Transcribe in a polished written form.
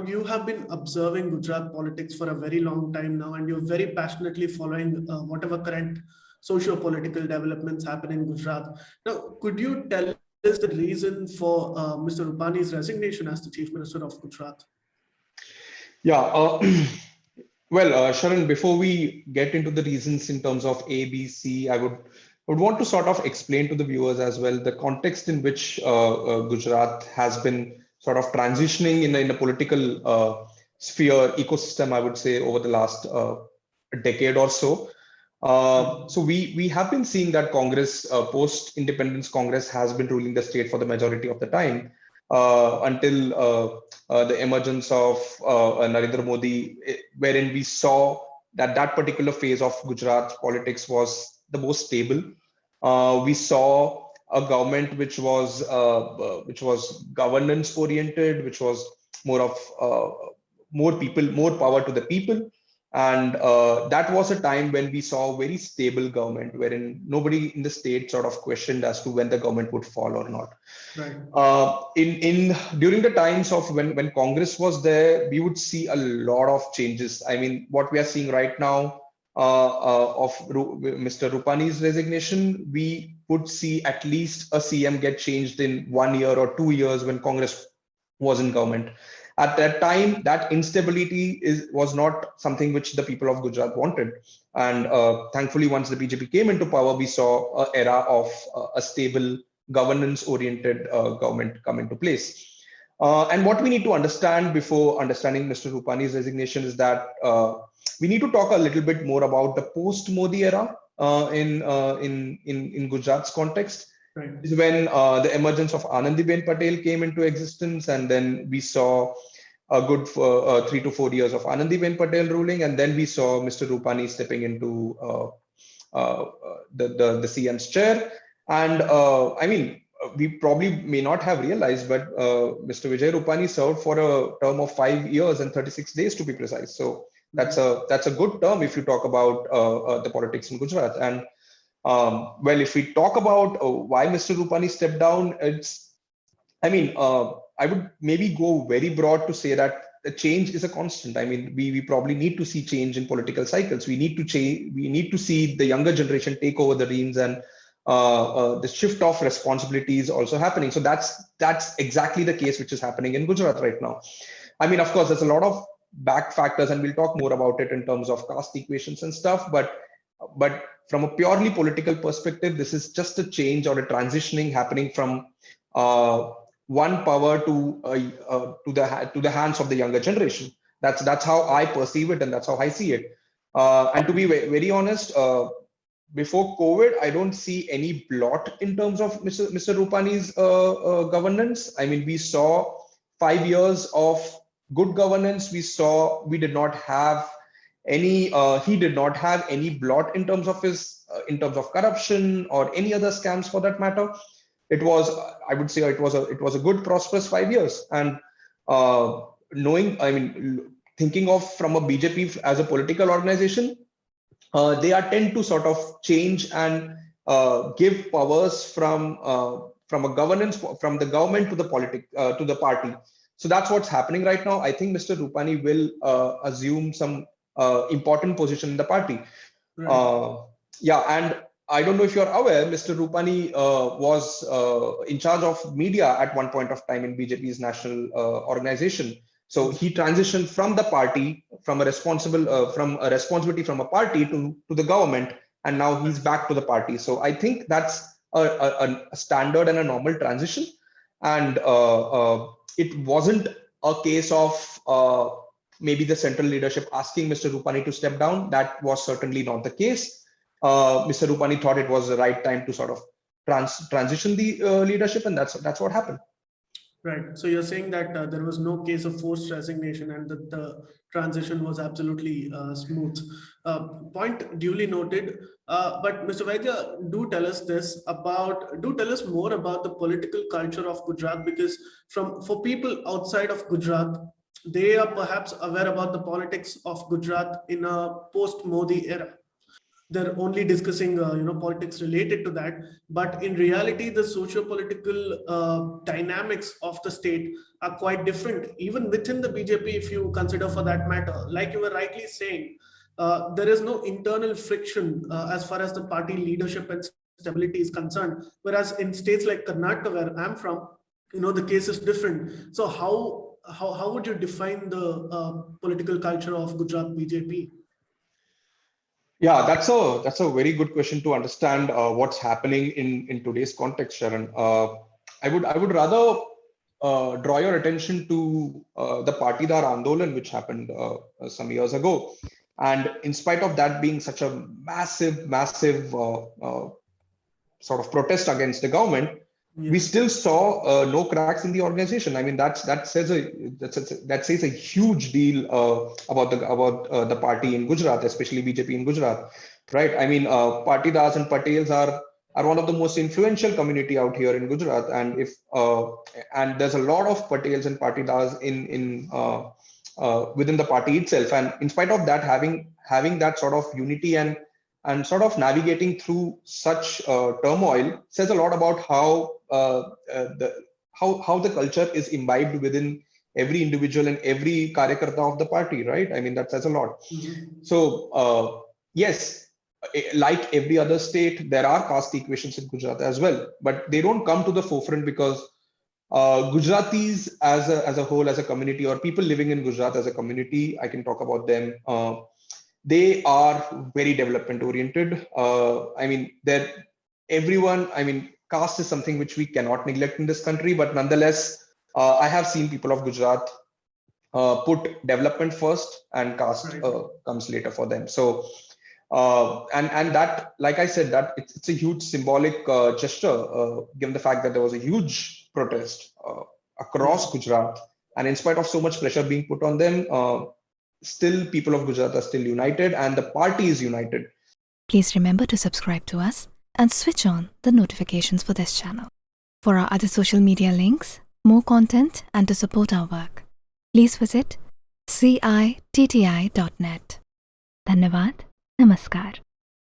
you have been observing Gujarat politics for a very long time now, and you're very passionately following whatever current socio-political developments happen in Gujarat. Now, could you tell us the reason for Mr. Rupani's resignation as the Chief Minister of Gujarat? Yeah, Sharan, before we get into the reasons in terms of A, B, C, I would want to sort of explain to the viewers as well the context in which Gujarat has been sort of transitioning in a political sphere ecosystem, I would say, over the last decade or so. So we have been seeing that Congress, post-independence Congress, has been ruling the state for the majority of the time until the emergence of Narendra Modi, wherein we saw that particular phase of Gujarat politics was the most stable. We saw a government which was governance oriented, which was more of more power to the people. And that was a time when we saw a very stable government, wherein nobody in the state sort of questioned as to when the government would fall or not. Right. During the times of when Congress was there, we would see a lot of changes. I mean, what we are seeing right now of Mr. Rupani's resignation, we would see at least a CM get changed in 1 year or 2 years when Congress was in government. At that time, that instability was not something which the people of Gujarat wanted. And thankfully, once the BJP came into power, we saw an era of a stable governance-oriented government come into place. And what we need to understand before understanding Mr. Rupani's resignation is that we need to talk a little bit more about the post-Modi era in Gujarat's context. Right. Is when the emergence of Anandiben Patel came into existence, and then we saw a good 3 to 4 years of Anandiben Patel ruling, and then we saw Mr. Rupani stepping into the CM's chair. And I mean, we probably may not have realized, but Mr. Vijay Rupani served for a term of 5 years and 36 days to be precise. So that's a good term if you talk about the politics in Gujarat. And well, if we talk about why Mr. Rupani stepped down, I would maybe go very broad to say that the change is a constant. I mean, we probably need to see change in political cycles. We need to change. We need to see the younger generation take over the reins, and the shift of responsibilities also happening. So that's exactly the case which is happening in Gujarat right now. I mean, of course, there's a lot of back factors, and we'll talk more about it in terms of caste equations and stuff. But from a purely political perspective, this is just a change or a transitioning happening from one power to the hands of the younger generation. That's how I perceive it, and that's how I see it. And to be very honest, before COVID, I don't see any blot in terms of Mr. Rupani's governance. I mean, we saw 5 years of good governance. We did not have any he did not have any blot in terms of his in terms of corruption or any other scams for that matter. It was, I would say, it was a good prosperous 5 years. And thinking of from a BJP as a political organization, they are tend to sort of change and give powers from a governance, from the government to the party. So that's what's happening right now. I think Mr. Rupani will assume some important position in the party. Right. And I don't know if you're aware, Mr. Rupani was in charge of media at one point of time in BJP's national organization. So he transitioned from the party, from a responsibility from a party to the government, and now he's back to the party. So I think that's a standard and a normal transition. And it wasn't a case of maybe the central leadership asking Mr. Rupani to step down. That was certainly not the case. Mr. Rupani thought it was the right time to sort of transition the leadership, and that's what happened. Right. So you're saying that there was no case of forced resignation, and that the transition was absolutely smooth. Point duly noted. But Mr. Vaidya, do tell us more about the political culture of Gujarat, because for people outside of Gujarat, they are perhaps aware about the politics of Gujarat in a post-Modi era. they're only discussing politics related to that, but in reality the socio-political dynamics of the state are quite different even within the BJP, if you consider for that matter. Like you were rightly saying, there is no internal friction as far as the party leadership and stability is concerned, whereas in states like Karnataka, where I'm from, the case is different. So how would you define the political culture of Gujarat BJP? Yeah, that's a very good question to understand what's happening in today's context, Sharon. I would rather draw your attention to the Patidar Andolan, which happened some years ago. And in spite of that being such a massive sort of protest against the government, we still saw no cracks in the organization. I mean, that says a huge deal about the party in Gujarat, especially BJP in Gujarat, right? I mean, Patidars and Patels are one of the most influential community out here in Gujarat, and and there's a lot of Patels and Patidars in within the party itself, and in spite of that, having that sort of unity and sort of navigating through such turmoil says a lot about how the culture is imbibed within every individual and every karyakarta of the party, right? I mean, that says a lot. Mm-hmm. So yes, like every other state, there are caste equations in Gujarat as well, but they don't come to the forefront because Gujaratis as a whole, as a community, or people living in Gujarat as a community, I can talk about them. They are very development oriented. I mean, caste is something which we cannot neglect in this country, but nonetheless, I have seen people of Gujarat put development first and caste comes later for them. So, and that, like I said, that it's a huge symbolic gesture, given the fact that there was a huge protest across Gujarat, and in spite of so much pressure being put on them, still people of Gujarat are still united and the party is united. Please remember to subscribe to us and switch on the notifications for this channel. For our other social media links, more content, and to support our work, please visit citti.net. Dhanyavad. Namaskar.